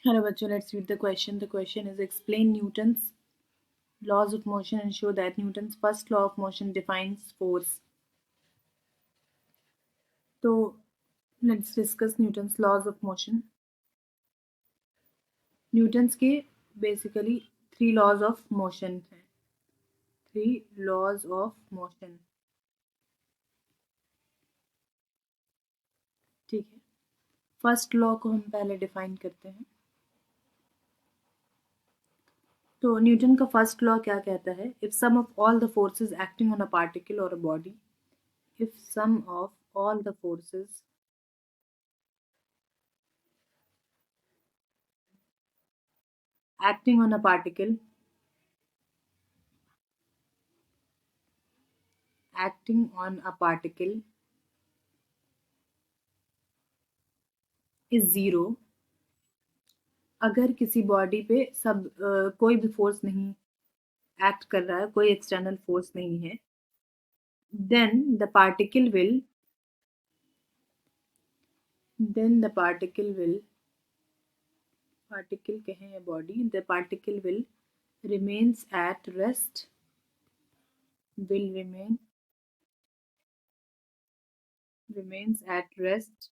Hello, bachcho. Let's read the question. The question is explain Newton's laws of motion and show that Newton's first law of motion defines force. So let's discuss Newton's laws of motion. Newton's के basically three laws of motion हैं. Three laws of motion. ठीक है. First law को हम पहले define करते हैं. तो न्यूटन का फर्स्ट लॉ क्या कहता है? If sum of all the forces acting on a particle और a body, if sum of all the forces acting on a particle is zero. अगर किसी बॉडी पे कोई भी फोर्स नहीं एक्ट कर रहा है, कोई एक्सटर्नल फोर्स नहीं है, then the particle will particle कहें या body, the particle will remains at rest will remains at rest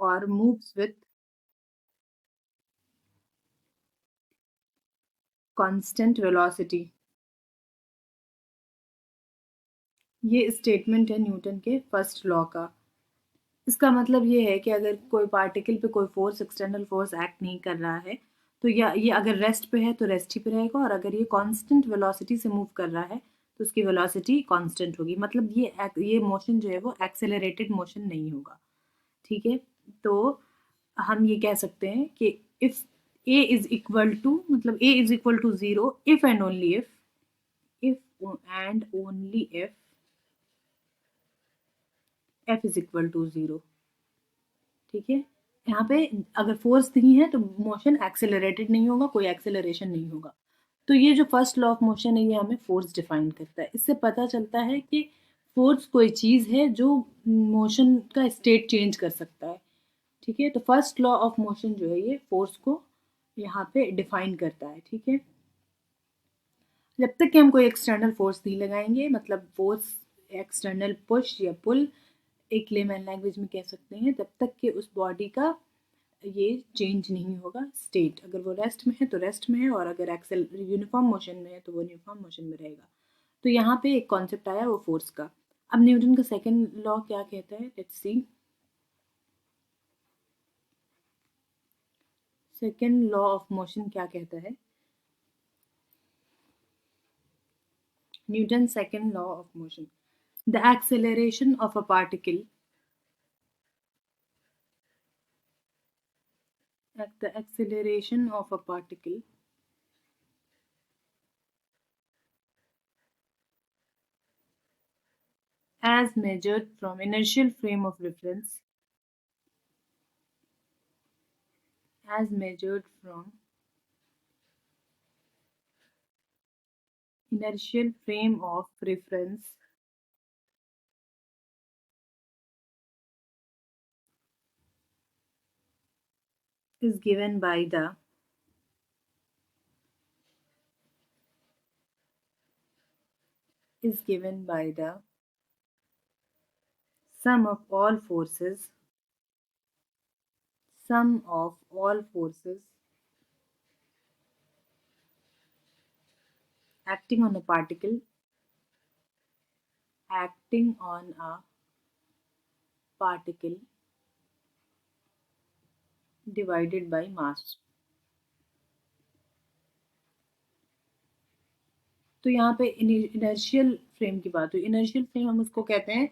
or moves with constant velocity. ये स्टेटमेंट है न्यूटन के फर्स्ट लॉ का. इसका मतलब ये है कि अगर कोई पार्टिकल पे कोई फोर्स, एक्सटर्नल फोर्स एक्ट नहीं कर रहा है, तो या ये अगर रेस्ट पे है तो रेस्ट ही पे रहेगा, और अगर ये कांस्टेंट वेलोसिटी से मूव कर रहा है तो उसकी वेलोसिटी कांस्टेंट होगी. मतलब ये मोशन जो है वो एक्सेलरेटेड मोशन नहीं होगा. ठीक है. तो हम ये कह सकते हैं कि if a is equal to, मतलब a is equal to zero if and only if f is equal to zero. ठीक है. यहाँ पे अगर फोर्स नहीं है तो मोशन एक्सेलरेटेड नहीं होगा, कोई एक्सेलरेशन नहीं होगा. तो ये जो फर्स्ट लॉ ऑफ मोशन है ये हमें फोर्स डिफाइन करता है. इससे पता चलता है कि फोर्स कोई चीज़ है जो मोशन का स्टेट चेंज कर सकता है. ठीक है. तो फर्स्ट लॉ ऑफ मोशन जो है ये फोर्स को यहाँ पे डिफाइन करता है. ठीक है. जब तक कि हम कोई एक्सटर्नल फोर्स नहीं लगाएंगे, मतलब फोर्स एक्सटर्नल पुश या पुल एक लेमैन लैंग्वेज में कह सकते हैं, तब तक कि उस बॉडी का ये चेंज नहीं होगा स्टेट. अगर वो रेस्ट में है तो रेस्ट में है, और अगर एक्सेल यूनिफॉर्म मोशन में है तो वो यूनिफॉर्म मोशन में रहेगा. तो यहाँ पे एक कॉन्सेप्ट आया वो फोर्स का. अब न्यूटन का सेकेंड लॉ क्या कहता है? Let's see. Second law of motion क्या कहता है? Newton second law of motion. The acceleration of a particle the acceleration of a particle as measured from inertial frame of reference as measured from inertial frame of reference is given by the sum of all forces acting on a particle divided by mass. तो यहाँ पे inertial frame की बात हुई. Inertial frame हम उसको कहते हैं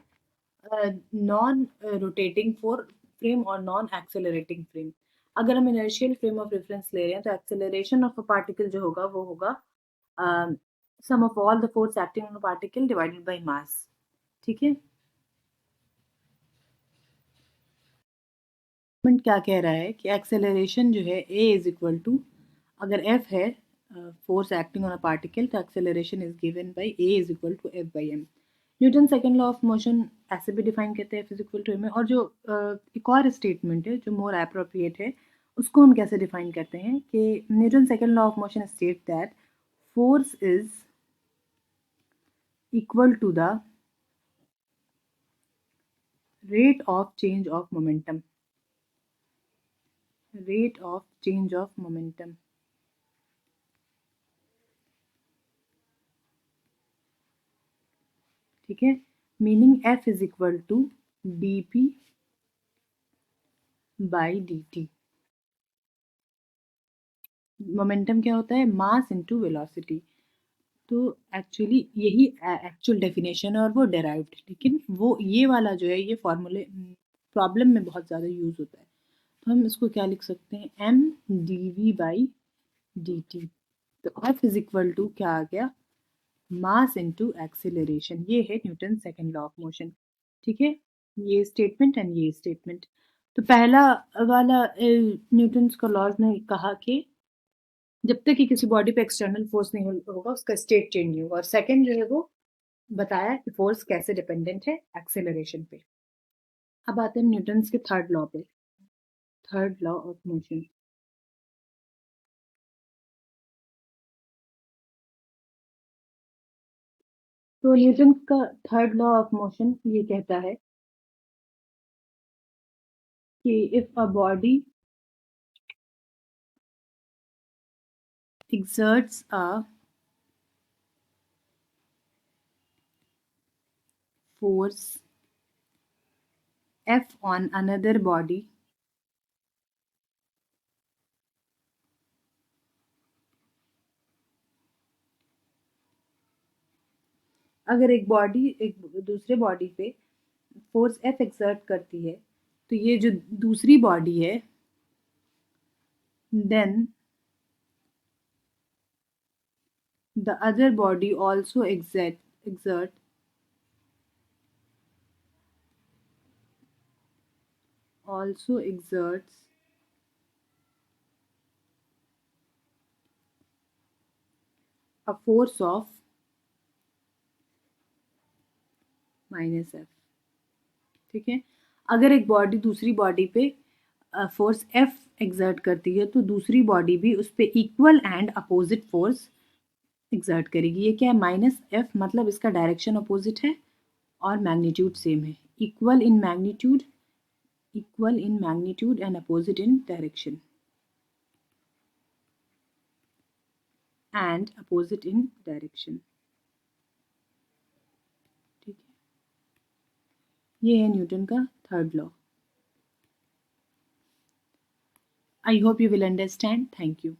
नॉन रोटेटिंग फ्रेम और नॉन एक्सेलरेटिंग फ्रेम. अगर हम इनर्शियल फ्रेम ऑफ रेफरेंस ले रहे हैं तो एक्सेलरेशन ऑफ अ पार्टिकल जो होगा वो होगा sum of all the force acting on a particle divided by mass. ठीक है. क्या कह रहा है कि एक्सेलरेशन जो है ए इज इक्वल टू, अगर एफ है force acting on a particle, तो acceleration is given by a is equal to f by m. Newton second law of motion ऐसे भी डिफाइन करते हैं फिजिकल टू में। और जो एक और स्टेटमेंट है जो मोर एप्रोप्रिएट है, उसको हम कैसे डिफाइन करते हैं कि Newton second law of motion state that force is equal to the rate of change of momentum, rate of change of momentum। ठीक है, meaning F is equal to dp by dt। Momentum क्या होता है? Mass into velocity. तो actually यही actual definition है और वो डेराइव्ड, लेकिन वो ये वाला जो है ये फॉर्मूले प्रॉब्लम में बहुत ज़्यादा यूज़ होता है। तो हम इसको क्या लिख सकते हैं? m dv by dt। तो F इज इक्वल टू क्या आ गया? Mass into acceleration. ये है Newton second law of motion. ठीक है, ये स्टेटमेंट एंड ये स्टेटमेंट। तो पहला वाला न्यूटन का लॉज ने कहा कि जब तक कि किसी बॉडी पे एक्सटर्नल फोर्स नहीं होगा उसका स्टेट चेंज नहीं होगा। और सेकंड जो है वो बताया कि फोर्स कैसे डिपेंडेंट है एक्सेलरेशन पे। अब आते हैं न्यूटन के थर्ड लॉ पे, थर्ड लॉ ऑफ मोशन। तो न्यूटन का थर्ड लॉ ऑफ मोशन ये कहता है कि if a body exerts a force F on another body, अगर एक बॉडी एक दूसरे बॉडी पे फोर्स F एक्सर्ट करती है तो ये जो दूसरी बॉडी है then the other body also exert also exerts a force of minus F. ठीक है, अगर एक बॉडी दूसरी बॉडी पे फोर्स एफ एक्सर्ट करती है तो दूसरी बॉडी भी उस पर equal and opposite force exert करेगी। ये क्या है? माइनस एफ, मतलब इसका डायरेक्शन अपोजिट है और मैग्नीट्यूड सेम है। Equal in magnitude, equal in magnitude and opposite in direction, and opposite in direction. ठीक है, ये है न्यूटन का third law. I hope you will understand. Thank you.